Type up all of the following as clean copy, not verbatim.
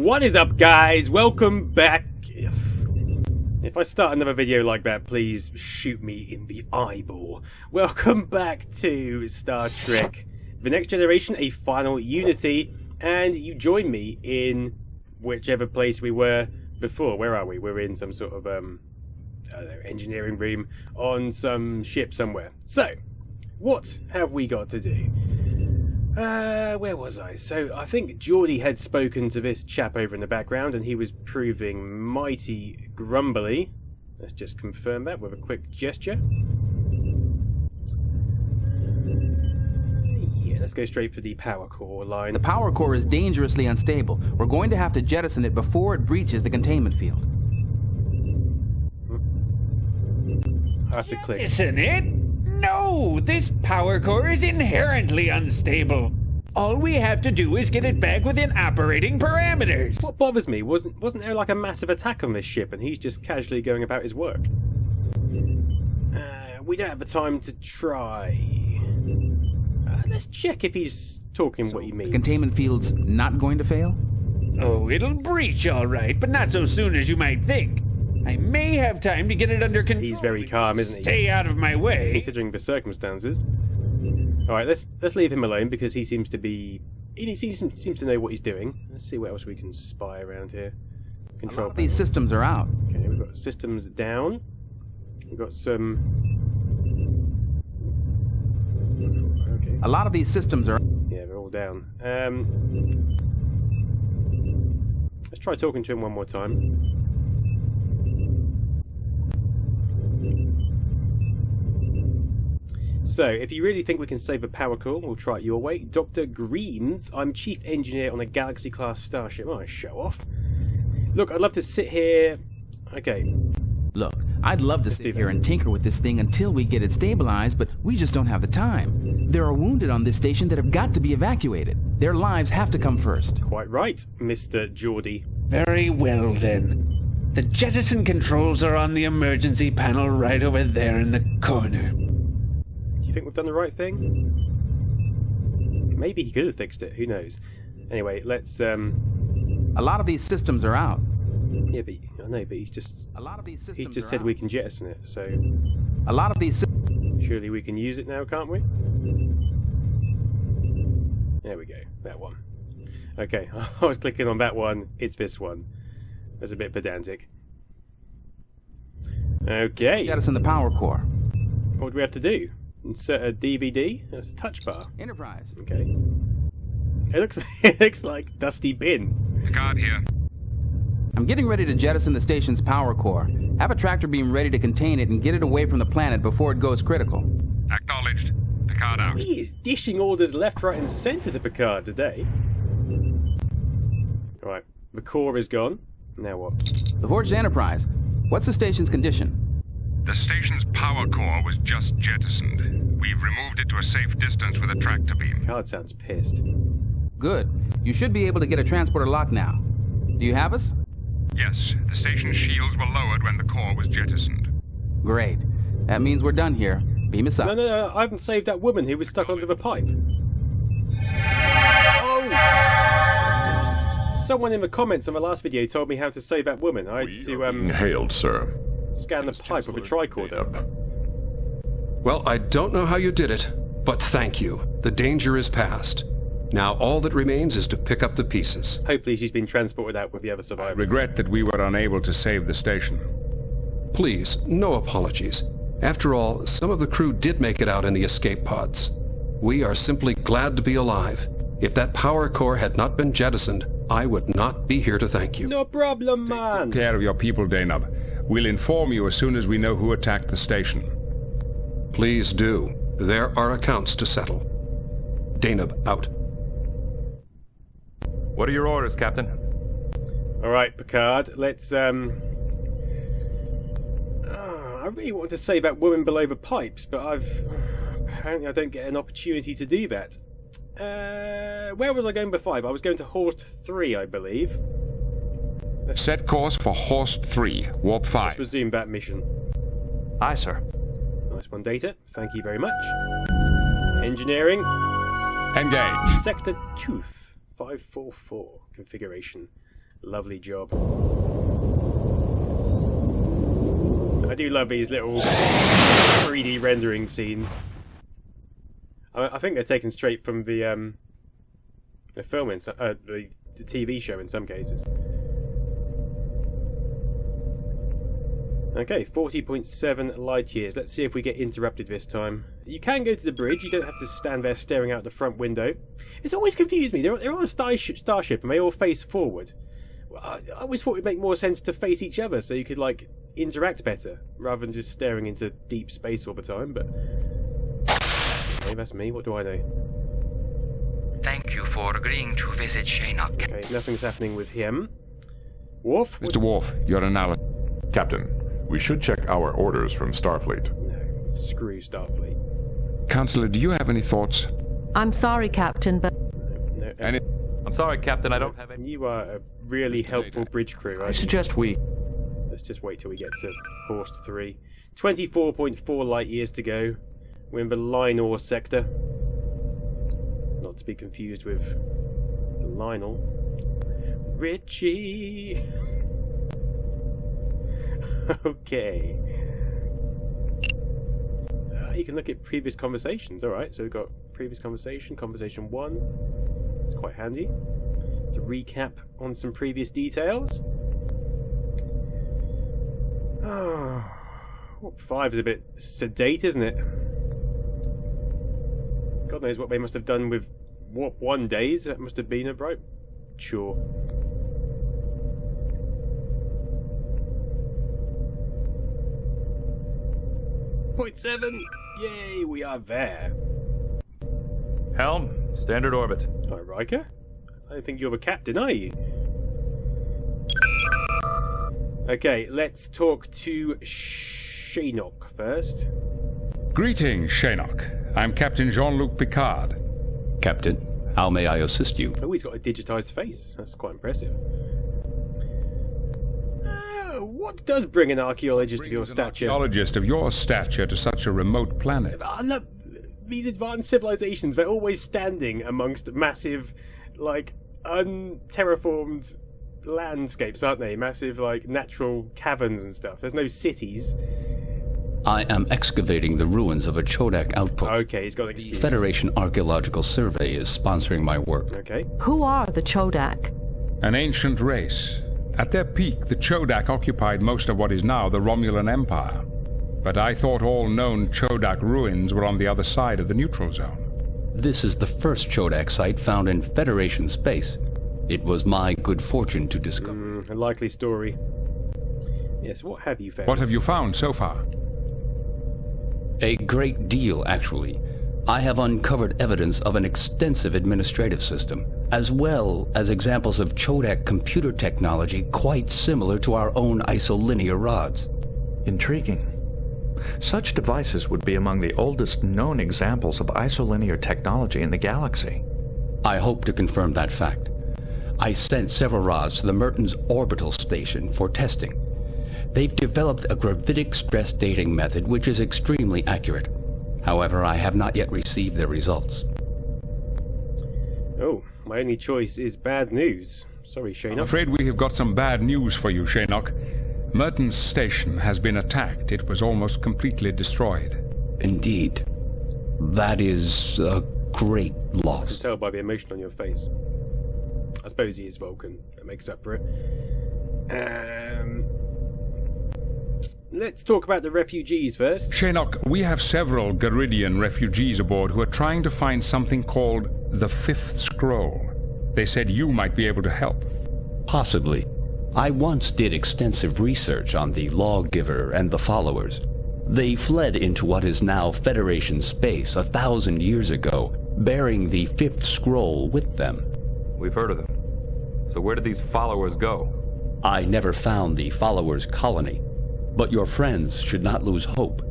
What is up, guys? Welcome back. If I start another video like that, please shoot me in the eyeball. Welcome back to Star Trek The Next Generation, a final Unity, and you join me in whichever place we were before. Where are we? We're in some sort of I don't know, engineering room on some ship somewhere. So, what have we got to do? Where was I? So, I think Geordie had spoken to this chap over in the background, and he was proving mighty grumbly. Let's just confirm that with a quick gesture. Yeah, let's go straight for the power core line. The power core is dangerously unstable. We're going to have to jettison it before it breaches the containment field. I have to click. Jettison it? No, this power core is inherently unstable. All we have to do is get it back within operating parameters. What bothers me, wasn't there like a massive attack on this ship and he's just casually going about his work? We don't have the time to try. Let's check if he's talking what he means. The containment field's not going to fail? Oh, it'll breach all right, but not so soon as you might think. I may have time to get it under control. He's very calm, isn't he? Stay out of my way. Considering the circumstances. Alright, let's leave him alone because he seems to be... He seems to know what he's doing. Let's see what else we can spy around here. Control. These systems are out. Okay, we've got systems down. We've got some... Okay. A lot of these systems are... Yeah, they're all down. Let's try talking to him one more time. So, if you really think we can save a power core, we'll try it your way. Dr. Greens, I'm chief engineer on a Galaxy-class starship. Oh, show off. Look, I'd love to sit here... Okay. Look, I'd love to sit here and tinker with this thing until we get it stabilized, but we just don't have the time. There are wounded on this station that have got to be evacuated. Their lives have to come first. Quite right, Mr. Geordie. Very well, then. The jettison controls are on the emergency panel right over there in the corner. Do you think we've done the right thing? Maybe he could have fixed it, who knows. Anyway, let's A lot of these systems are out. Yeah, but I know, but he's just... A lot of these systems He's just are said out. we can jettison it, so... A lot of these... Surely we can use it now, can't we? There we go, that one. Okay, I was clicking on that one, it's this one. That's a bit pedantic. Okay. Jettison the power core. What do we have to do? Insert a DVD? That's a touch bar. Enterprise. Okay. It looks like Dusty Bin. Picard here. I'm getting ready to jettison the station's power core. Have a tractor beam ready to contain it and get it away from the planet before it goes critical. Acknowledged. Picard out. He is dishing orders left, right and centre to Picard today. Alright, the core is gone. Now what? The Forged Enterprise. What's the station's condition? The station's power core was just jettisoned. We've removed it to a safe distance with a tractor beam. Picard sounds pissed. Good. You should be able to get a transporter lock now. Do you have us? Yes, the station's shields were lowered when the core was jettisoned. Great. That means we're done here. Beam us up. No, I haven't saved that woman who was stuck under the pipe. Oh! Someone in the comments on the last video told me how to save that woman. I had to, Hailed, sir. scan the pipe with a tricorder. Well, I don't know how you did it, but thank you. The danger is past. Now all that remains is to pick up the pieces. Hopefully she's been transported out with the other survivors. Regret that we were unable to save the station. Please, no apologies. After all, some of the crew did make it out in the escape pods. We are simply glad to be alive. If that power core had not been jettisoned, I would not be here to thank you. No problem, man! Take care of your people, Danub. We'll inform you as soon as we know who attacked the station. Please do. There are accounts to settle. Danub out. What are your orders, Captain? Alright, Picard, let's, I really wanted to save that woman below the pipes, but apparently I don't get an opportunity to do that. Where was I going before? I was going to Horst 3, I believe. Set course for Horst 3, Warp 5. Let's resume that mission. Aye, sir. Nice one, Data. Thank you very much. Engineering. Engage. Sector Tooth 544 configuration. Lovely job. I do love these little 3D rendering scenes. I think they're taken straight from the film, the TV show in some cases. Okay, 40.7 light years. Let's see if we get interrupted this time. You can go to the bridge. You don't have to stand there staring out the front window. It's always confused me. They're on a starship and they all face forward. Well, I always thought it'd make more sense to face each other so you could, like, interact better rather than just staring into deep space all the time, but... Okay, that's me. What do I know? Thank you for agreeing to visit Shinnok. Okay, nothing's happening with him. Worf? Mr. Worf, your analysis. Captain, we should check our orders from Starfleet. No, screw Starfleet. Counselor, do you have any thoughts? I'm sorry, Captain, but... No, I'm sorry, Captain, I don't have any... You are a really helpful bridge crew. I suggest we... Let's just wait till we get to Horst 3. 24.4 light years to go. We're in the Linor sector. Not to be confused with Lionel. Richie! Okay. You can look at previous conversations. Alright, so we've got previous conversation, conversation 1. It's quite handy to recap on some previous details. Oh, 5 is a bit sedate, isn't it? God knows what they must have done with Warp 1 days. That must have been a right chore. Point 7. Yay, we are there. Helm, standard orbit. Hi, Riker. I don't think you're the captain, are you? Okay, let's talk to Shinnok first. Greetings, Shinnok. I'm Captain Jean-Luc Picard. Captain, how may I assist you? Oh, he's got a digitized face. That's quite impressive. What does bring an archaeologist of your stature? Archaeologist of your stature to such a remote planet. Look, these advanced civilizations, they're always standing amongst massive, like, unterraformed landscapes, aren't they? Massive, like, natural caverns and stuff. There's no cities. I am excavating the ruins of a Chodak outpost. Okay, he's got an excuse. The Federation Archaeological Survey is sponsoring my work. Okay. Who are the Chodak? An ancient race. At their peak, the Chodak occupied most of what is now the Romulan Empire. But I thought all known Chodak ruins were on the other side of the neutral zone. This is the first Chodak site found in Federation space. It was my good fortune to discover. A likely story. Yes, what have you found? What have you found so far? A great deal, actually. I have uncovered evidence of an extensive administrative system, as well as examples of Chodak computer technology quite similar to our own isolinear rods. Intriguing. Such devices would be among the oldest known examples of isolinear technology in the galaxy. I hope to confirm that fact. I sent several rods to the Mertens orbital station for testing. They've developed a gravitic stress dating method which is extremely accurate. However, I have not yet received their results. Oh, my only choice is bad news. Sorry, Shinnok. I'm afraid we have got some bad news for you, Shinnok. Mertens station has been attacked. It was almost completely destroyed. Indeed. That is a great I loss. can tell by the emotion on your face. I suppose he is Vulcan. That makes up for it. Let's talk about the refugees first. Shinnok, we have several Garidian refugees aboard who are trying to find something called the Fifth Scroll. They said you might be able to help. Possibly. I once did extensive research on the Lawgiver and the Followers. They fled into what is now Federation space 1,000 years ago, bearing the Fifth Scroll with them. We've heard of them. So where did these followers go? I never found the Followers' colony, but your friends should not lose hope.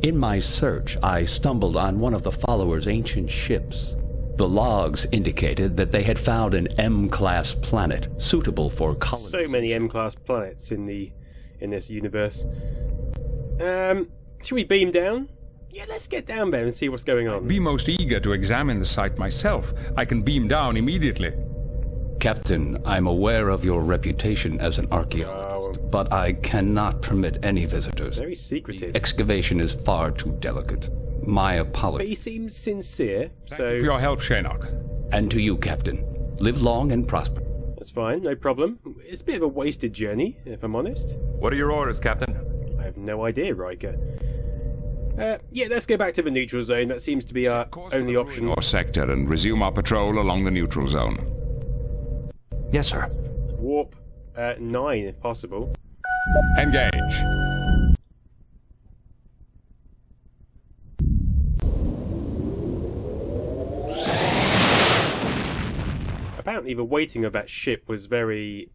In my search, I stumbled on one of the Followers' ancient ships. The logs indicated that they had found an M-class planet suitable for colonization. So many M-class planets in this universe. Should we beam down? Yeah, let's get down there and see what's going on. I'd be most eager to examine the site myself. I can beam down immediately. Captain, I'm aware of your reputation as an archaeologist, but I cannot permit any visitors. Very secretive. The excavation is far too delicate. My But apologies. he seems sincere, Thank so you for your help, Shinnok. And to you, Captain. Live long and prosper. that's fine, no problem. It's a bit of a wasted journey, if I'm honest. What are your orders, Captain? I have no idea, Riker. Yeah, let's go back to the neutral zone. That seems to be our only option. Or sector and resume our patrol along the neutral zone. Yes, sir. Warp 9, if possible. Engage. Apparently, the weighting of that ship was very.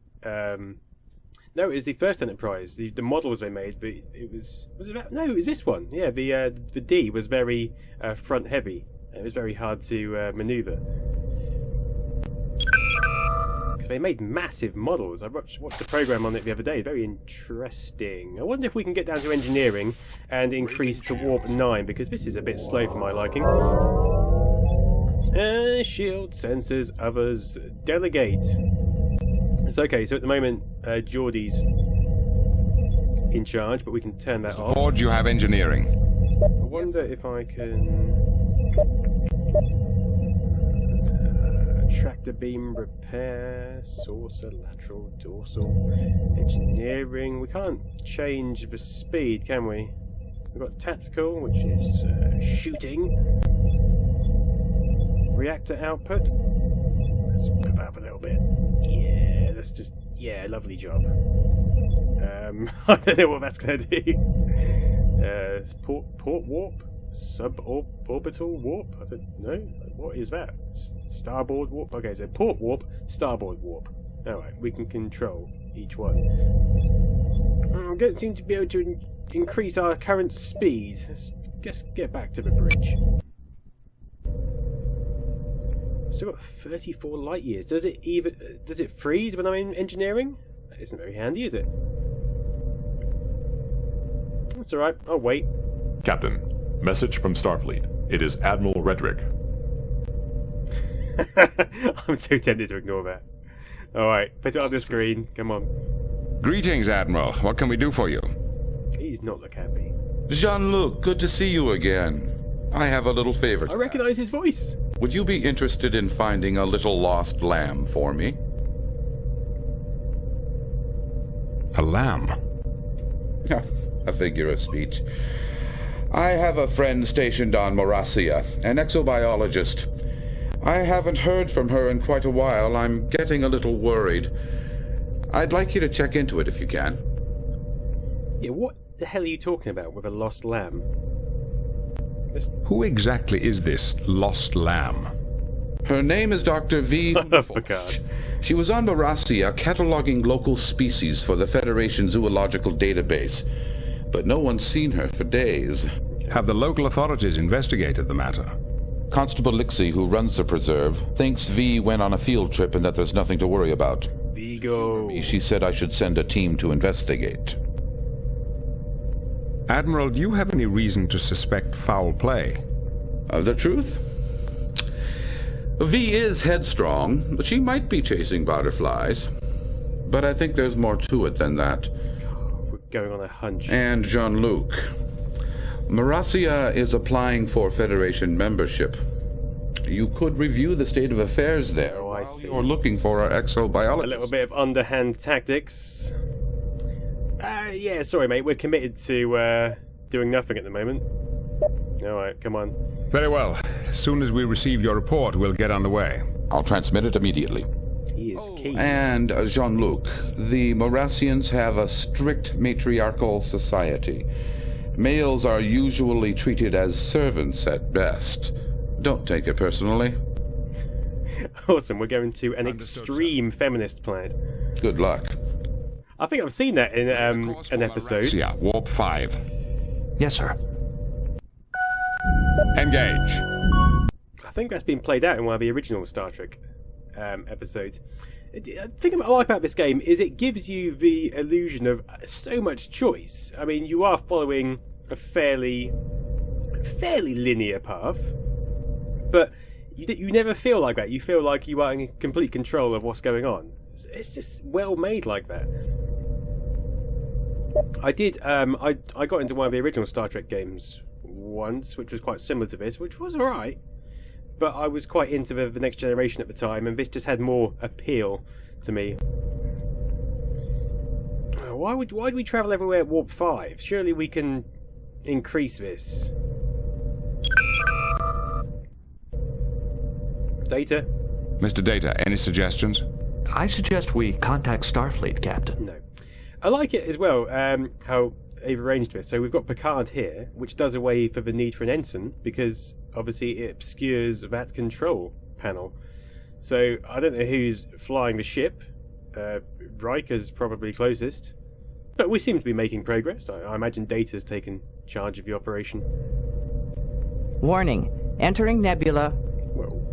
No, it was the first Enterprise. The models they made, but it was it that? No, it was this one. Yeah, the D was very front heavy. It was very hard to maneuver. Because they made massive models. I watched the program on it the other day. Very interesting. I wonder if we can get down to engineering and increase to warp 9, because this is a bit slow for my liking. Shield, sensors, others, delegate. It's okay, so at the moment, Geordie's in charge, but we can turn that off. Forge, you have engineering. I wonder if I can... tractor beam repair, saucer, lateral, dorsal, engineering. We can't change the speed, can we? We've got tactical, which is shooting. Reactor output. Let's rev up a little bit. Yeah, let's just... yeah, lovely job. I don't know what that's going to do. Port warp? Suborbital warp? I don't know. What is that? Starboard warp? Okay, so port warp, starboard warp. Alright, we can control each one. I don't seem to be able to increase our current speed. Let's just get back to the bridge. Still got 34 light years. Does it freeze when I'm in engineering? That isn't very handy, is it? That's alright, I'll wait. Captain, message from Starfleet. It is Admiral Redrick. I'm too tempted to ignore that. Alright, put it on the screen. Come on. Greetings, Admiral. What can we do for you? Please not look happy. Jean-Luc, good to see you again. I have a little favor to I recognise his voice. Would you be interested in finding a little lost lamb for me? A lamb? A figure of speech. I have a friend stationed on Morasia, an exobiologist. I haven't heard from her in quite a while. I'm getting a little worried. I'd like you to check into it if you can. Yeah, what the hell are you talking about with a lost lamb? Who exactly is this lost lamb? Her name is Dr. V. For God. She was on Morasia cataloging local species for the Federation Zoological Database, but no one's seen her for days. Have the local authorities investigated the matter? Constable Lixie, who runs the preserve, thinks V went on a field trip and that there's nothing to worry about. Vigo. She said I should send a team to investigate. Admiral, do you have any reason to suspect foul play? The truth? V is headstrong, but she might be chasing butterflies. But I think there's more to it than that. We're going on a hunch. And Jean-Luc. Morasia is applying for Federation membership. You could review the state of affairs there while you're looking for our exobiologist. A little bit of underhand tactics. Yeah, sorry, mate. We're committed to doing nothing at the moment. Alright, come on. Very well. As soon as we receive your report, we'll get underway. I'll transmit it immediately. He is key. And Jean-Luc, the Morasians have a strict matriarchal society. Males are usually treated as servants at best. Don't take it personally. Awesome, we're going to an extreme feminist planet. Good luck. I think I've seen that in an episode. Yeah, Warp 5. Yes, sir. Engage. I think that's been played out in one of the original Star Trek episodes. The thing I like about this game is it gives you the illusion of so much choice. I mean, you are following a fairly linear path, but you never feel like that. You feel like you are in complete control of what's going on. It's just well made like that. I did. I got into one of the original Star Trek games once, which was quite similar to this, which was alright. But I was quite into the Next Generation at the time, and this just had more appeal to me. Why do we travel everywhere at Warp 5? Surely we can increase this. Data? Mr. Data, any suggestions? I suggest we contact Starfleet, Captain. No. I like it as well, how they've arranged this. So we've got Picard here, which does away for the need for an ensign, because obviously it obscures that control panel. So I don't know who's flying the ship. Riker's probably closest. But we seem to be making progress. I imagine Data's taken charge of the operation. Warning. Entering nebula. Whoa.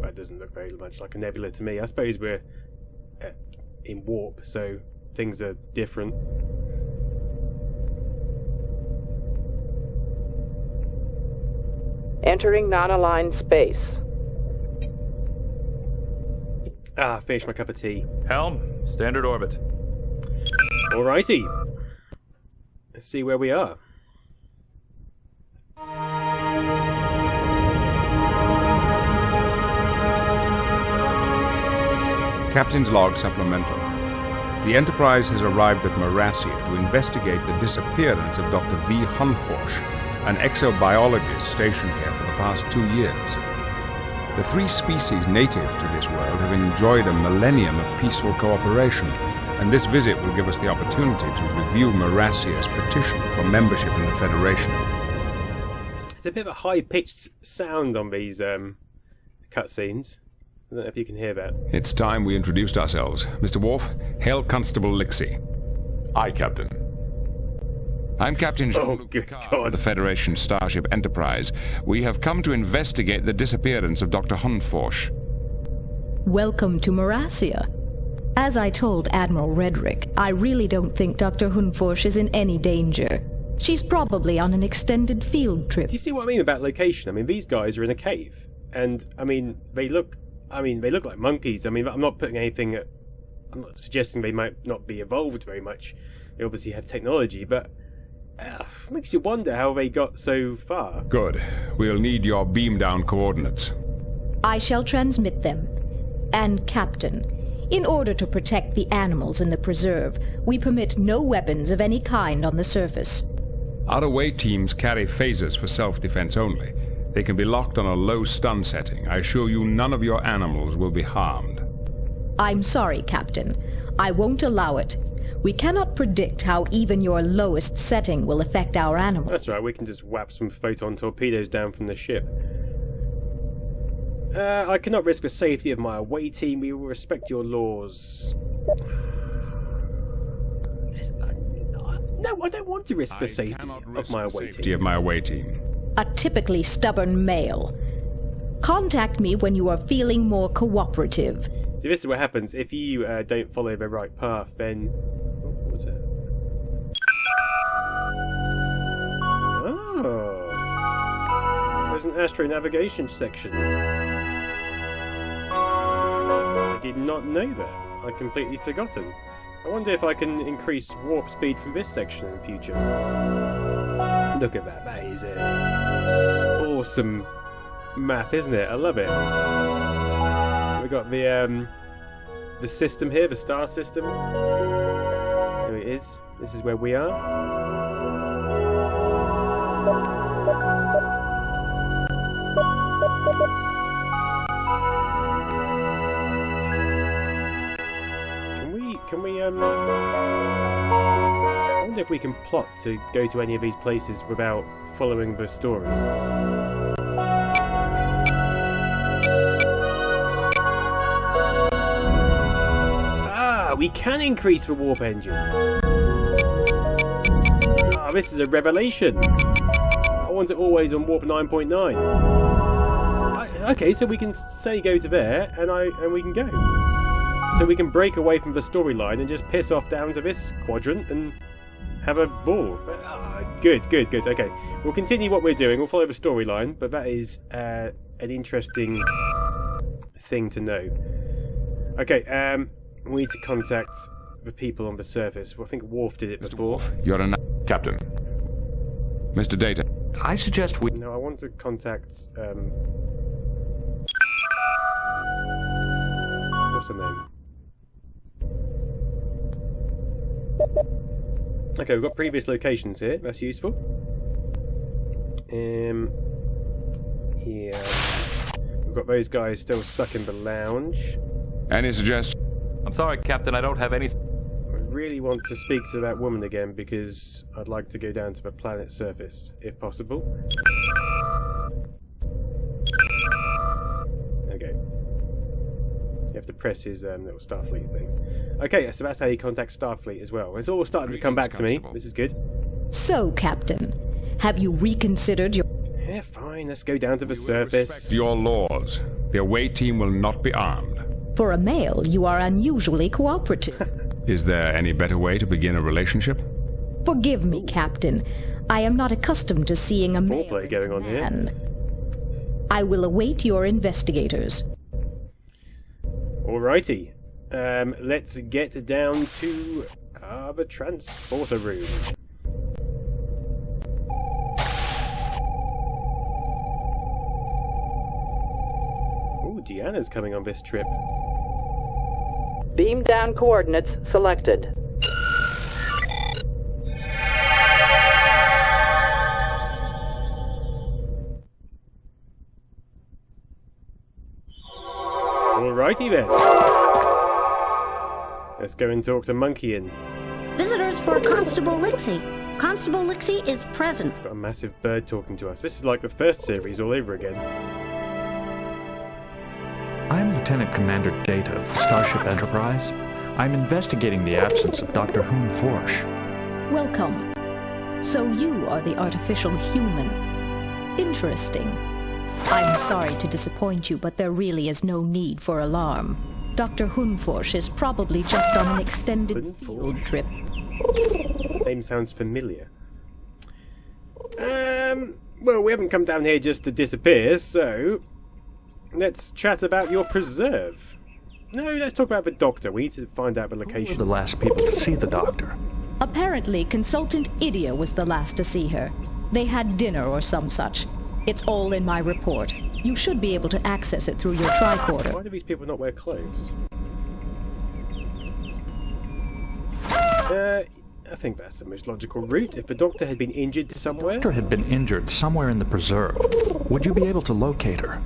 That doesn't look very much like a nebula to me. I suppose we're in warp, so things are different. Entering non-aligned space. Finished my cup of tea. Helm, standard orbit. Alrighty. Let's see where we are. Captain's log supplemental. The Enterprise has arrived at Marassia to investigate the disappearance of Dr. V. Hunforsh, an exobiologist stationed here for the past 2 years. The 3 species native to this world have enjoyed a millennium of peaceful cooperation, and this visit will give us the opportunity to review Marassia's petition for membership in the Federation. There's a bit of a high-pitched sound on these cutscenes. I don't know if you can hear that. It's time we introduced ourselves. Mr. Worf, hail Constable Lixie. Aye, Captain. I'm Captain Jean-Luc Picard of the Federation Starship Enterprise. We have come to investigate the disappearance of Dr. Hunforsh. Welcome to Marassia. As I told Admiral Redrick, I really don't think Dr. Hunforsh is in any danger. She's probably on an extended field trip. Do you see what I mean about location? I mean, these guys are in a cave, and I mean, they look like monkeys. I mean, I'm not putting anything. I'm not suggesting they might not be evolved very much. They obviously have technology, but it makes you wonder how they got so far. Good. We'll need your beam down coordinates. I shall transmit them. And Captain, in order to protect the animals in the preserve, we permit no weapons of any kind on the surface. Out-of-way teams carry phasers for self-defense only. They can be locked on a low stun setting. I assure you none of your animals will be harmed. I'm sorry, Captain. I won't allow it. We cannot predict how even your lowest setting will affect our animals. That's right, we can just whap some photon torpedoes down from the ship. I cannot risk the safety of my away team. We will respect your laws. No, I don't want to risk the safety of my away team. A typically stubborn male. Contact me when you are feeling more cooperative. See, this is what happens if you don't follow the right path, then... Oh, what was it? Oh! There's an astronavigation section. I did not know that. I'd completely forgotten. I wonder if I can increase warp speed from this section in the future. Look at that. That is an awesome map, isn't it? I love it. We've got the system here, the star system. Here it is. This is where we are. Can we I wonder if we can plot to go to any of these places without following the story. We can increase the warp engines. This is a revelation. I want it always on warp 9.9. Okay, so we can say go to there, and we can go. So we can break away from the storyline and just piss off down to this quadrant and have a ball. Good. Okay, we'll continue what we're doing. We'll follow the storyline, but that is an interesting thing to know. Okay, we need to contact the people on the surface. Well, I think Worf did it before. Worf, you're a captain. Mr. Data. I suggest we... No, I want to contact... what's her name? Okay, we've got previous locations here. That's useful. Yeah. We've got those guys still stuck in the lounge. Any suggestions? I'm sorry, Captain, I don't have any... I really want to speak to that woman again because I'd like to go down to the planet's surface, if possible. Okay. You have to press his little Starfleet thing. Okay, so that's how you contact Starfleet as well. It's all starting to come back to me. This is good. So, Captain, have you reconsidered your... Yeah, fine. Let's go down to the surface. Respect your laws. The away team will not be armed. For a male, you are unusually cooperative. Is there any better way to begin a relationship? Forgive me, Captain. I am not accustomed to seeing a male foreplay going on here. I will await your investigators. Alrighty. Let's get down to the transporter room. Ooh, Deanna's coming on this trip. Beam down coordinates selected. Alrighty then. Let's go and talk to Monkey Inn. Visitors for Constable Lixie. Constable Lixie is present. Got a massive bird talking to us. This is like the first series all over again. I am Lieutenant Commander Data of the Starship Enterprise. I'm investigating the absence of Dr. Hun Forsh. Welcome. So you are the artificial human. Interesting. I'm sorry to disappoint you, but there really is no need for alarm. Dr. Hunforsh is probably just on an extended field trip. Name sounds familiar. Well, we haven't come down here just to disappear, so let's chat about your preserve. No, let's talk about the doctor. We need to find out the location. Who were the last people to see the doctor? Apparently, Consultant Idia was the last to see her. They had dinner or some such. It's all in my report. You should be able to access it through your tricorder. Why do these people not wear clothes? I think that's the most logical route. If the doctor had been injured somewhere... The doctor had been injured somewhere in the preserve. Would you be able to locate her?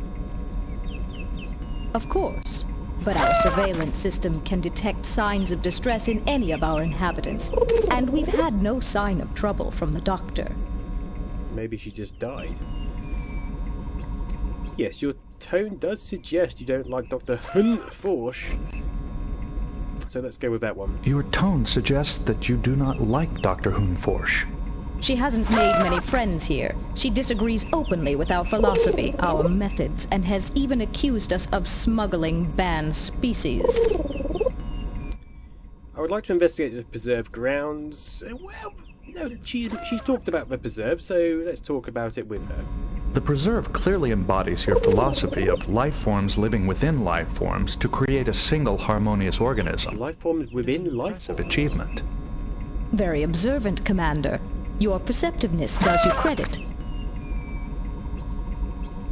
Of course. But our surveillance system can detect signs of distress in any of our inhabitants. And we've had no sign of trouble from the doctor. Maybe she just died. Yes, your tone does suggest you don't like Dr. Hun Forsh. So let's go with that one. Your tone suggests that you do not like Dr. Hun Forsh. She hasn't made many friends here. She disagrees openly with our philosophy, our methods, and has even accused us of smuggling banned species. I would like to investigate the preserve grounds. Well, no, she's talked about the preserve, so let's talk about it with her. The preserve clearly embodies your philosophy of life forms living within life forms to create a single harmonious organism. Life forms within life forms? Of achievement. Very observant, Commander. Your perceptiveness does you credit.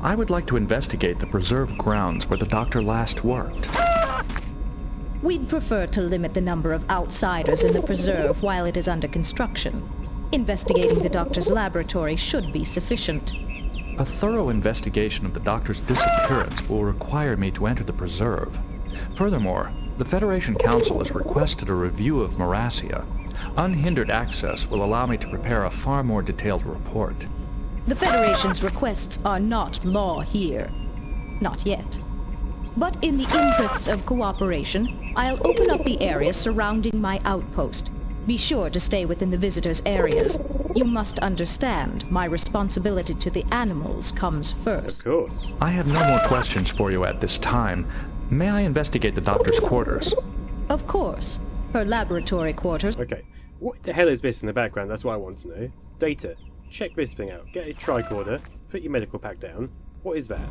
I would like to investigate the preserve grounds where the doctor last worked. We'd prefer to limit the number of outsiders in the preserve while it is under construction. Investigating the doctor's laboratory should be sufficient. A thorough investigation of the doctor's disappearance will require me to enter the preserve. Furthermore, the Federation Council has requested a review of Marasia. Unhindered access will allow me to prepare a far more detailed report. The Federation's requests are not law here. Not yet. But in the interests of cooperation, I'll open up the area surrounding my outpost. Be sure to stay within the visitors' areas. You must understand, my responsibility to the animals comes first. Of course. I have no more questions for you at this time. May I investigate the doctor's quarters? Of course. Her laboratory quarters. Okay. What the hell is this in the background? That's what I want to know. Data. Check this thing out. Get a tricorder. Put your medical pack down. What is that?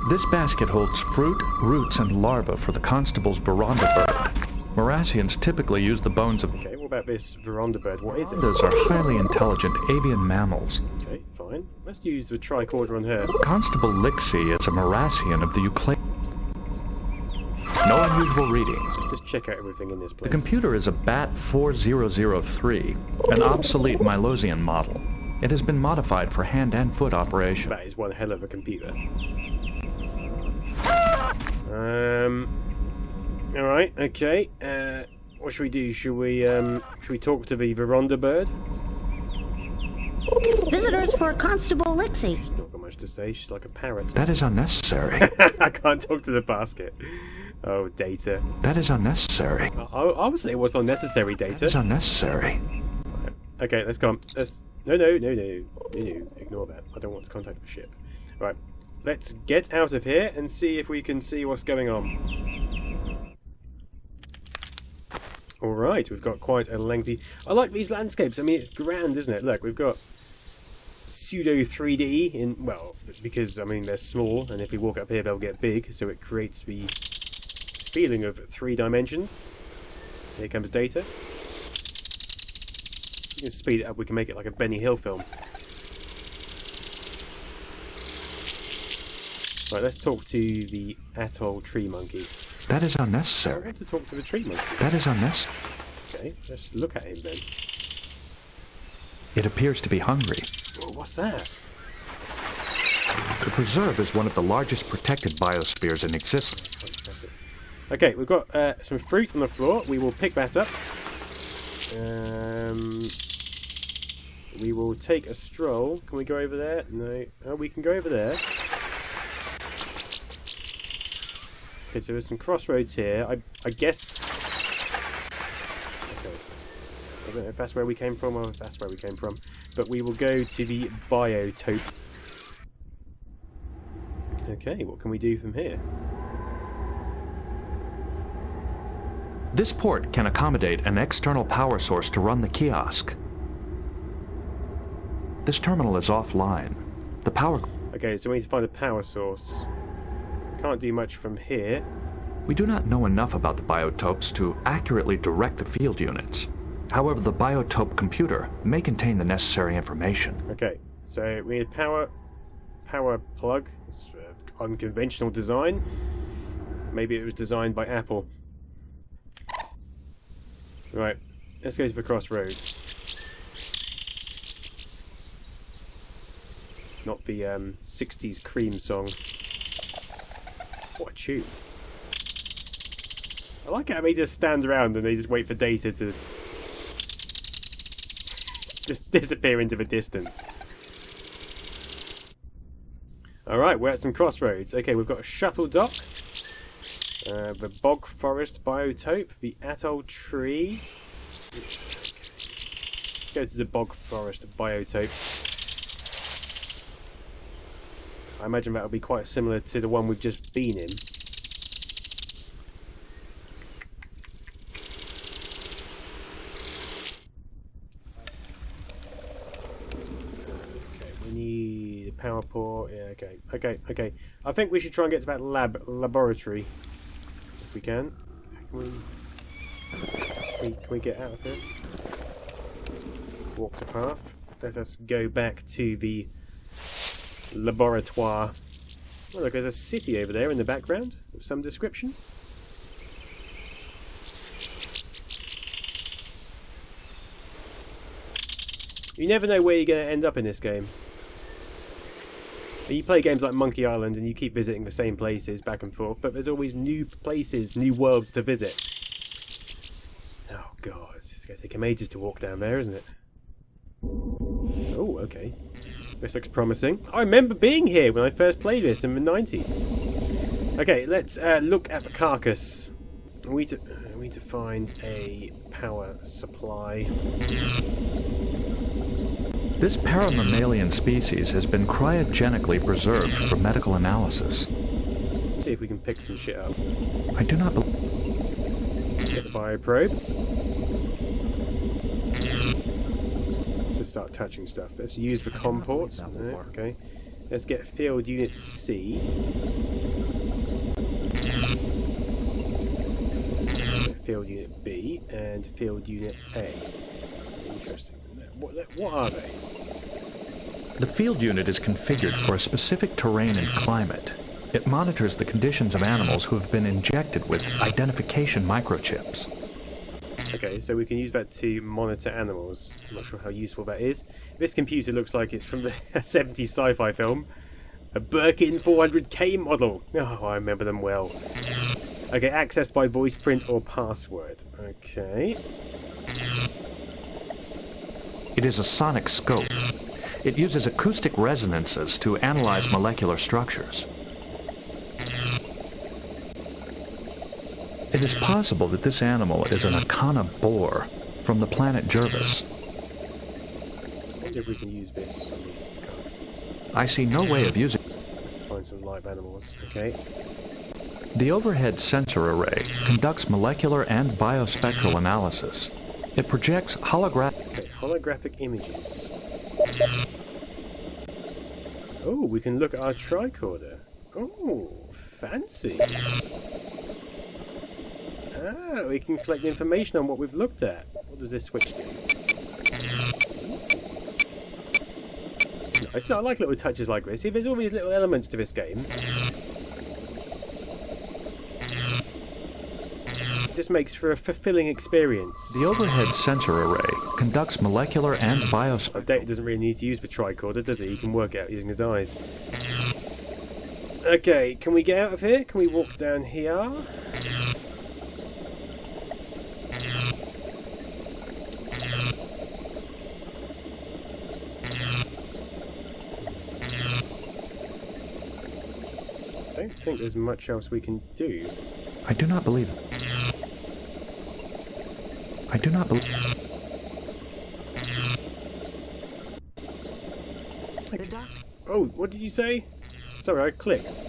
This basket holds fruit, roots, and larvae for the constable's veranda bird. Morassians typically use the bones of... Okay, what about this veranda bird? What is it? Verandas are highly intelligent avian mammals. Okay, fine. Let's use the tricorder on her. Constable Lixie is a Morassian of the Euclid. No unusual readings. Let's just check out everything in this place. The computer is a BAT 4003, an obsolete Milosian model. It has been modified for hand and foot operation. That is one hell of a computer. Alright, okay. What should we do? Should we talk to the veranda bird? Visitors for Constable Lixie. She's not got much to say. She's like a parrot. That is unnecessary. I can't talk to the basket. Oh, Data. That is unnecessary. I would say it was unnecessary, Data. That is unnecessary. Right. Okay, let's go. No. Ignore that. I don't want to contact the ship. Right. Let's get out of here and see if we can see what's going on. Alright, we've got quite a lengthy... I like these landscapes. I mean, it's grand, isn't it? Look, we've got pseudo 3D in... Well, because, I mean, they're small, and if we walk up here, they'll get big, so it creates the feeling of 3 dimensions. Here comes Data. We can speed it up, we can make it like a Benny Hill film. Right, let's talk to the atoll tree monkey. That is I unnecessary. want to talk to the tree monkey. That is unnecessary. Okay, let's look at him then. It appears to be hungry. Oh, what's that? The preserve is one of the largest protected biospheres in existence. Okay, we've got some fruit on the floor. We will pick that up. We will take a stroll. Can we go over there? No. Oh, we can go over there. Okay, so there's some crossroads here. I guess... Okay. I don't know if that's where we came from or if that's where we came from. But we will go to the biotope. Okay, what can we do from here? This port can accommodate an external power source to run the kiosk. This terminal is offline. The power... Okay, so we need to find a power source. Can't do much from here. We do not know enough about the biotopes to accurately direct the field units. However, the biotope computer may contain the necessary information. Okay, so we need a power plug. It's unconventional design. Maybe it was designed by Apple. Right, let's go to the crossroads. Not the 60s Cream song. What a tune. I like how they just stand around and they just wait for Data to just disappear into the distance. Alright, we're at some crossroads. Okay, we've got a shuttle dock. The bog forest biotope. The atoll tree. Let's go to the bog forest biotope. I imagine that will be quite similar to the one we've just been in. Okay, we need a power port. Yeah, okay. I think we should try and get to that laboratory. If we can. Can we get out of here? Walk the path. Let us go back to the laboratoire. Oh, look, there's a city over there in the background of some description. You never know where you're going to end up in this game. You play games like Monkey Island and you keep visiting the same places back and forth, but there's always new places, new worlds to visit. Oh god, it's just going to take him ages to walk down there, isn't it? Oh, okay. This looks promising. I remember being here when I first played this in the 90s. Okay, let's look at the carcass. We need to find a power supply. This paramammalian species has been cryogenically preserved for medical analysis. Let's see if we can pick some shit up. I do not believe... Get the bioprobe. start touching stuff. Let's use the COM port. No, okay. Let's get field unit C. Field unit B and field unit A. Interesting. What are they? The field unit is configured for a specific terrain and climate. It monitors the conditions of animals who have been injected with identification microchips. Okay, so we can use that to monitor animals. I'm not sure how useful that is. This computer looks like it's from the 70s sci-fi film. A Birkin 400K model. Oh, I remember them well. Okay, accessed by voice print or password. Okay. It is a sonic scope. It uses acoustic resonances to analyze molecular structures. It is possible that this animal is an Akana boar from the planet Jervis. I wonder if we can use this on these carcasses. I see no way of using... Let's find some live animals. Okay. The overhead sensor array conducts molecular and biospectral analysis. It projects holographic images. Oh, we can look at our tricorder. Oh, fancy. Ah, we can collect information on what we've looked at. What does this switch do? It's nice. I like little touches like this. See, there's all these little elements to this game. It just makes for a fulfilling experience. The overhead sensor array conducts molecular and biospectral... Data doesn't really need to use the tricorder, does he? He can work out using his eyes. Okay, can we get out of here? Can we walk down here? I don't think there's much else we can do. I do not believe... Oh, what did you say? Sorry, I clicked.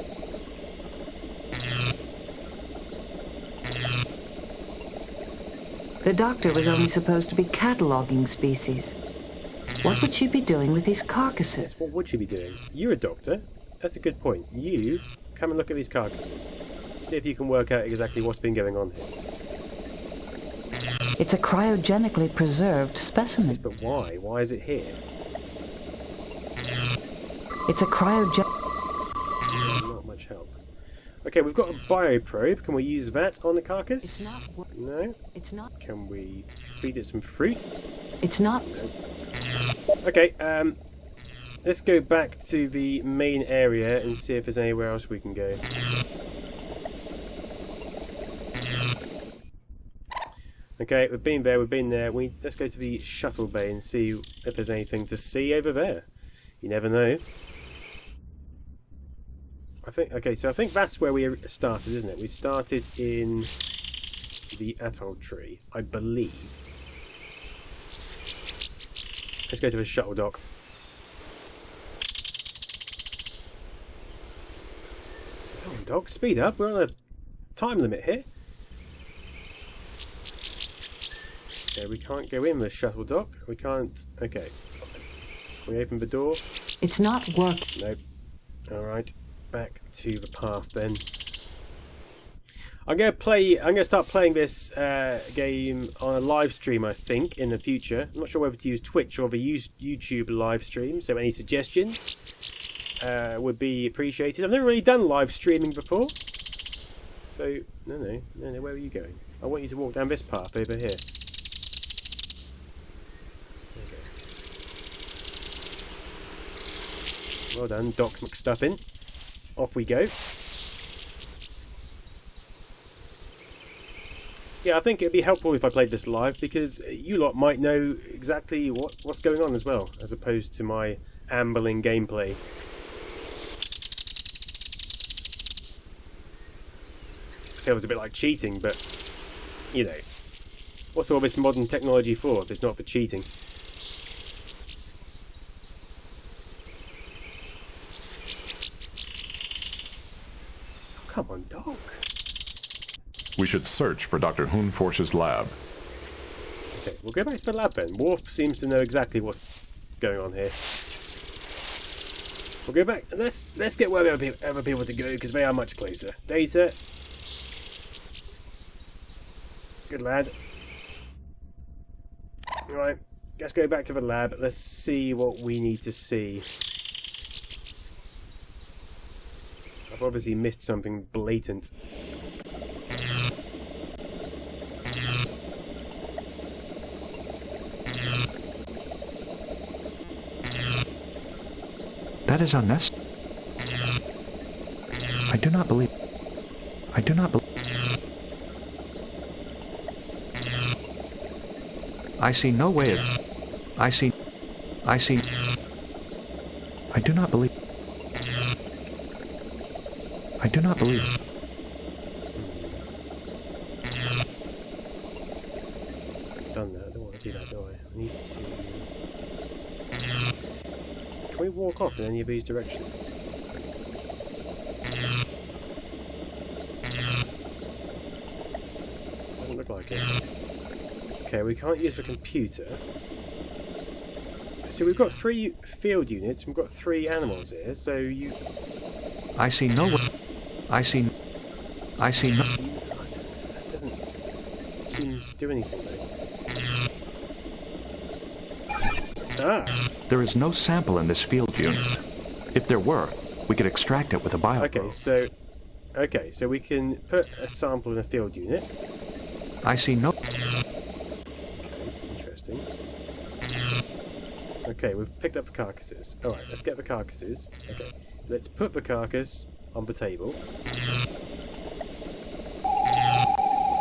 The doctor was only supposed to be cataloguing species. What would she be doing with these carcasses? What would she be doing? You're a doctor. That's a good point. You come and look at these carcasses. See if you can work out exactly what's been going on here. It's a cryogenically preserved specimen. Yes, but why? Why is it here? It's a Not much help. Okay, we've got a bioprobe. Can we use that on the carcass? It's not. No. It's not. Can we feed it some fruit? It's not. No. Okay, let's go back to the main area and see if there's anywhere else we can go. Okay, we've been there, we've been there. Let's go to the shuttle bay and see if there's anything to see over there. You never know. I think that's where we started, isn't it? We started in the atoll tree, I believe. Let's go to the shuttle dock. Come on, dock, speed up. We're on a time limit here. Okay, we can't go in the shuttle dock. We can't... Okay. Can we open the door? It's not working. Nope. Alright. Back to the path then. I'm gonna start playing this game on a live stream, I think, in the future. I'm not sure whether to use Twitch or the YouTube live stream, so any suggestions would be appreciated. I've never really done live streaming before. So, no, where are you going? I want you to walk down this path over here. Well done, Doc McStuffin. Off we go. Yeah, I think it'd be helpful if I played this live, because you lot might know exactly what's going on as well, as opposed to my ambling gameplay. Feels a bit like cheating, but, you know, what's all this modern technology for if it's not for cheating? Come on, Doc. We should search for Dr. Hoonforsh's lab. Okay, we'll go back to the lab then. Worf seems to know exactly what's going on here. We'll go back. Let's get where other people to go, because they are much closer. Data. Good lad. Right, let's go back to the lab. Let's see what we need to see. I've obviously missed something blatant. That is unnecessary. I do not believe. I see no way of. I do not believe. I do not believe. Done that. I don't want to do that, do I? I need to. Can we walk off in any of these directions? Doesn't look like it. Okay, we can't use the computer. So we've got 3 field units, and we've got 3 animals here, so you... I see no way. I see no... That doesn't seem to do anything, though. Ah! There is no sample in this field unit. If there were, we could extract it with a bioprobe. Okay, so we can put a sample in a field unit. I see no... Okay, we've picked up the carcasses. Alright, let's get the carcasses. Okay, let's put the carcass on the table.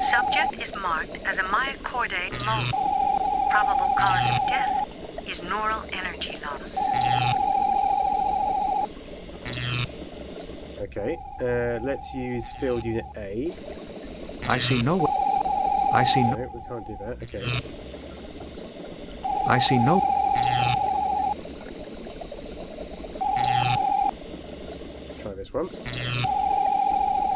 Subject is marked as a myocardial mole. Probable cause of death is neural energy loss. Okay, let's use field unit A. I see no... I see no... No, we can't do that. Okay. I see no... Try this one.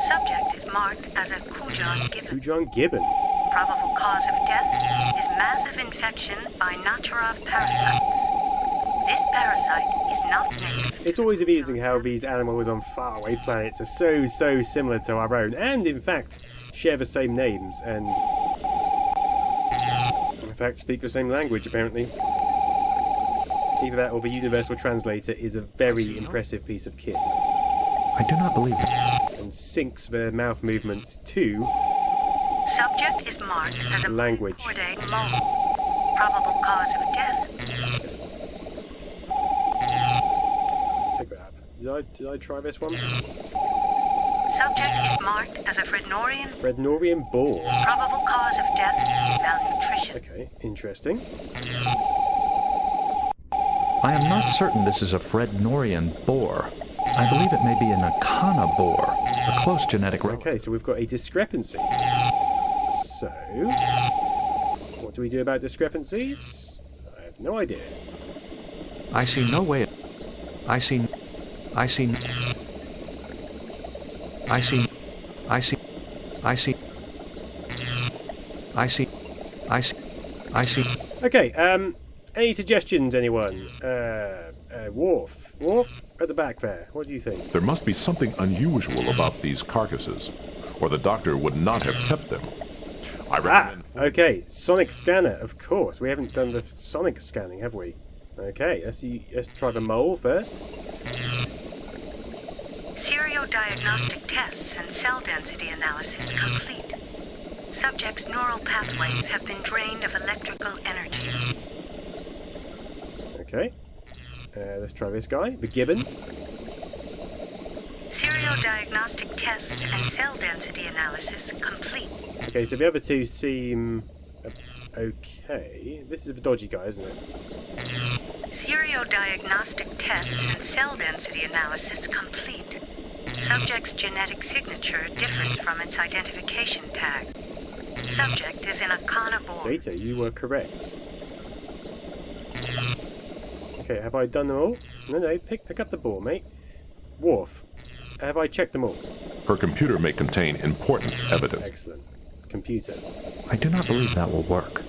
Subject is marked as a Kujan gibbon. Kujan gibbon. Probable cause of death is massive infection by Naturov parasites. This parasite is not native. It's always amusing how these animals on faraway planets are so similar to our own, and in fact share the same names, and in fact speak the same language apparently. Either that or the Universal Translator is a very impressive piece of kit. I do not believe that. And syncs their mouth movements to Subject is marked as a language. myocardial mole. Probable cause of death. Pick that up. Did I try this one? Subject is marked as a Frednorian boar. Probable cause of death, malnutrition. Okay, interesting. I am not certain this is a Frednorian boar. I believe it may be an Akana boar, a close genetic relative. Okay, so we've got a discrepancy. So, what do we do about discrepancies? I have no idea. I see no way. I see. Okay, any suggestions, anyone? Worf, at the back there. What do you think? There must be something unusual about these carcasses, or the doctor would not have kept them. I recommend... Okay, sonic scanner, of course. We haven't done the sonic scanning, have we? Okay, let's try the mole first. Seriodiagnostic tests and cell density analysis complete. Subject's neural pathways have been drained of electrical energy. Okay. Let's try this guy, the gibbon. Seriodiagnostic tests and cell density analysis complete. Okay, so the other two seem okay. This is the dodgy guy, isn't it? Seriodiagnostic tests and cell density analysis complete. Subject's genetic signature differs from its identification tag. Subject is in a carnivore. Data, you were correct. Okay, have I done them all? No, pick up the ball, mate. Worf, have I checked them all? Her computer may contain important evidence. Excellent. Computer. I do not believe that will work.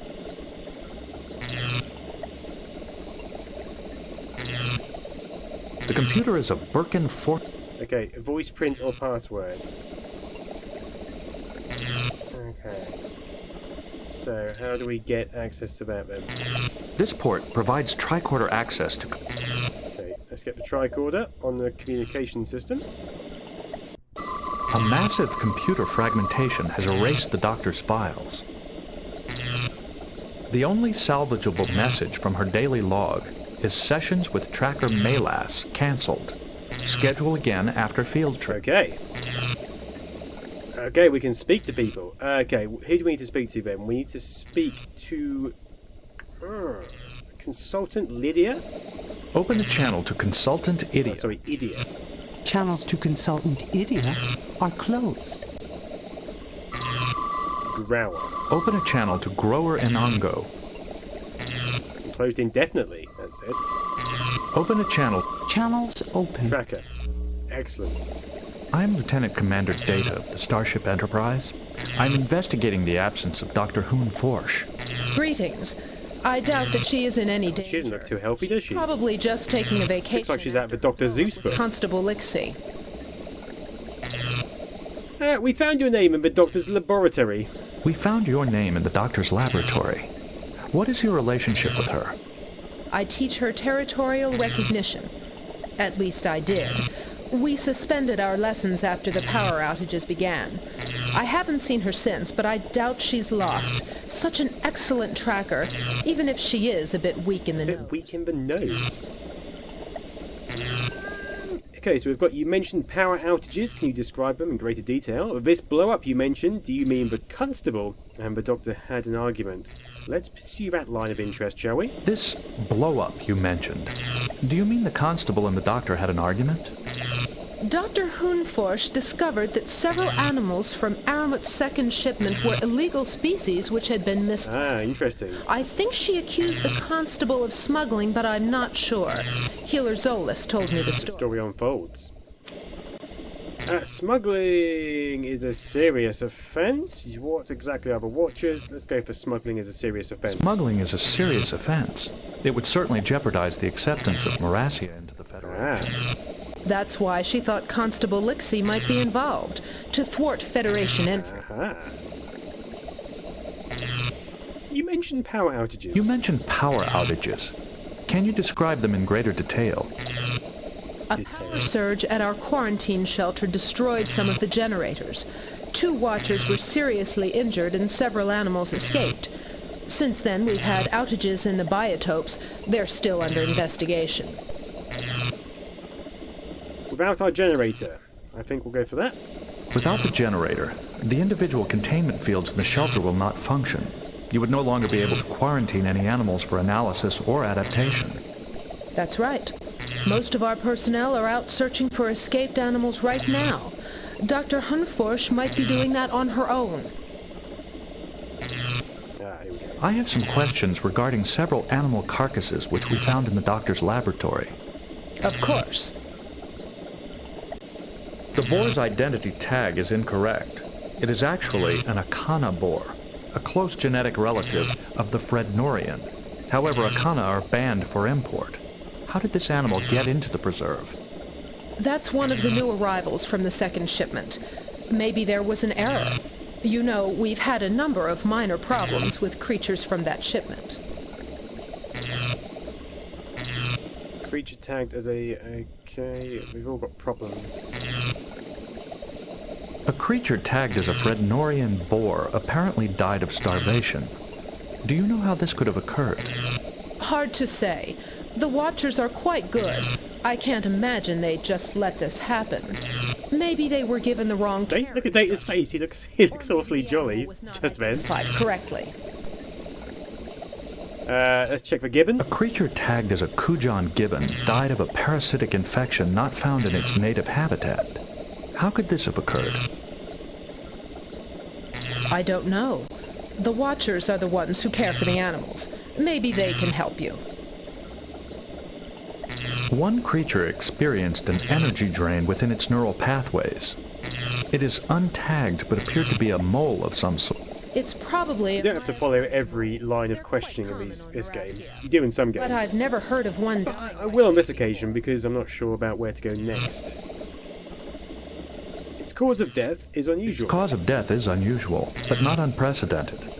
computer is a Birkin 4... Okay, voice print or password. Okay. So, how do we get access to that then? This port provides tricorder access to... Okay, let's get the tricorder on the communication system. A massive computer fragmentation has erased the doctor's files. The only salvageable message from her daily log is sessions with Tracker Melas cancelled. Schedule again after field trip. Okay. Okay, we can speak to people. Okay, who do we need to speak to then? We need to speak to... Consultant Lydia? Open the channel to Consultant Idia. Oh, sorry, Idia. Channels to Consultant Idia are closed. Grower. Open a channel to Grower Enongo. Closed indefinitely, that's it. Open a channel. Channels open. Tracker. Excellent. I am Lieutenant Commander Data of the Starship Enterprise. I'm investigating the absence of Dr. Hoon Forsh. Greetings. I doubt that she is in any danger. She doesn't look too healthy, does she? Probably just taking a vacation. Looks like she's out of the Dr. Zeus book. Constable Lixie. We found your name in the doctor's laboratory. We found your name in the doctor's laboratory. What is your relationship with her? I teach her territorial recognition. At least I did. We suspended our lessons after the power outages began. I haven't seen her since, but I doubt she's lost. Such an excellent tracker, even if she is a bit weak in the nose. Weak in the nose? Okay, so we've got, you mentioned power outages. Can you describe them in greater detail? This blow-up you mentioned, do you mean the constable and the doctor had an argument? Let's pursue that line of interest, shall we? This blow-up you mentioned, do you mean the constable and the doctor had an argument? Dr. Hoonforsh discovered that several animals from Aramut's second shipment were illegal species which had been missed. Ah, interesting. I think she accused the constable of smuggling, but I'm not sure. Healer Zolas told me the story. The story unfolds. Smuggling is a serious offence. What exactly are the Watchers? Let's go for smuggling as a serious offence. Smuggling is a serious offence. It would certainly jeopardize the acceptance of Marasia into the Federation. That's why she thought Constable Lixie might be involved, to thwart Federation entry. You mentioned power outages. You mentioned power outages. Can you describe them in greater detail? A power surge at our quarantine shelter destroyed some of the generators. 2 Watchers were seriously injured and several animals escaped. Since then, we've had outages in the biotopes. They're still under investigation. Without our generator, I think we'll go for that. Without the generator, the individual containment fields in the shelter will not function. You would no longer be able to quarantine any animals for analysis or adaptation. That's right. Most of our personnel are out searching for escaped animals right now. Dr. Hoonforsh might be doing that on her own. Here we go. I have some questions regarding several animal carcasses which we found in the doctor's laboratory. Of course. The boar's identity tag is incorrect. It is actually an Akana boar, a close genetic relative of the Frednorian. However, Akana are banned for import. How did this animal get into the preserve? That's one of the new arrivals from the second shipment. Maybe there was an error. You know, we've had a number of minor problems with creatures from that shipment. Creature tagged as a... Okay, we've all got problems. A creature tagged as a Frednorian boar apparently died of starvation. Do you know how this could have occurred? Hard to say. The Watchers are quite good. I can't imagine they'd just let this happen. Maybe they were given the wrong care. Look at Data's face. He looks awfully jolly. Just then. Correctly. Let's check for gibbon. A creature tagged as a Kujan gibbon died of a parasitic infection not found in its native habitat. How could this have occurred? I don't know. The Watchers are the ones who care for the animals. Maybe they can help you. One creature experienced an energy drain within its neural pathways. It is untagged but appeared to be a mole of some sort. It's probably... You don't have to follow every line of questioning in this game. You do in some games. But I've never heard of one... I will on this occasion because I'm not sure about where to go next. Its cause of death is unusual. Its cause of death is unusual, but not unprecedented.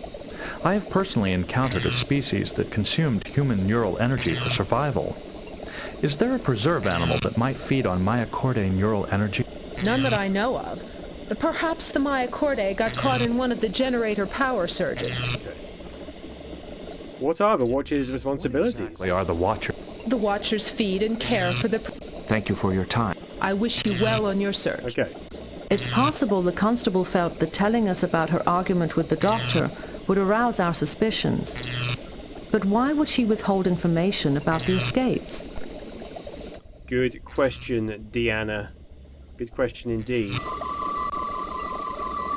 I have personally encountered a species that consumed human neural energy for survival. Is there a preserve animal that might feed on myochordae neural energy? None that I know of. Perhaps the myochordae got caught in one of the generator power surges. Okay. What are the Watcher's responsibilities? What exactly are the Watchers? The Watchers feed and care for the... Thank you for your time. I wish you well on your search. Okay. It's possible the constable felt that telling us about her argument with the doctor would arouse our suspicions. But why would she withhold information about the escapes? Good question, Deanna. Good question indeed.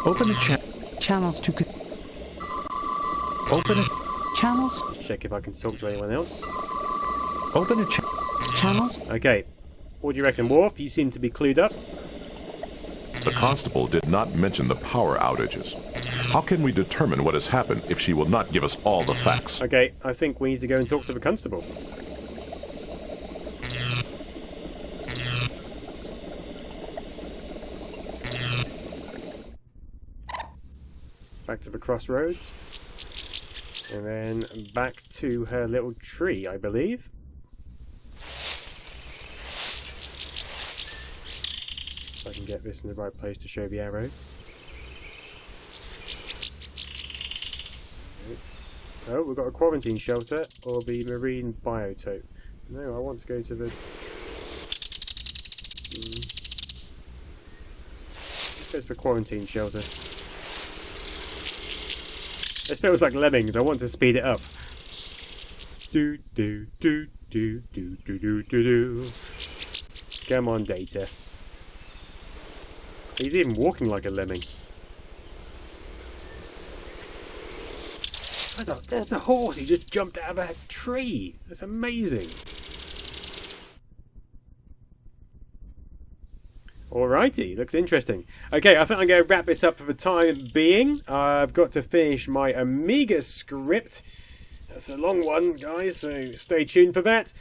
Open the channels to... Open it. Channels? Let's check if I can talk to anyone else. Open a channels? Okay. What do you reckon, Worf? You seem to be clued up. The constable did not mention the power outages. How can we determine what has happened if she will not give us all the facts? Okay, I think we need to go and talk to the constable. Back to the crossroads. And then back to her little tree, I believe. If I can get this in the right place to show the arrow. Oh, we've got a quarantine shelter or the marine biotope. No, I want to go to the... Let's go to the quarantine shelter. This feels like Lemmings. I want to speed it up. Do do do do do do do do do. Come on, Data. He's even walking like a lemming. There's a horse. He just jumped out of a tree. That's amazing. Alrighty, looks interesting. Okay, I think I'm going to wrap this up for the time being. I've got to finish my Amiga script. That's a long one, guys, so stay tuned for that.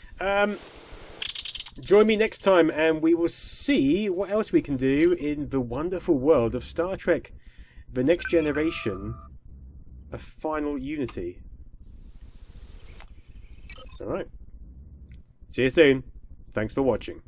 Join me next time and we will see what else we can do in the wonderful world of Star Trek The Next Generation, A Final Unity. Alright. See you soon. Thanks for watching.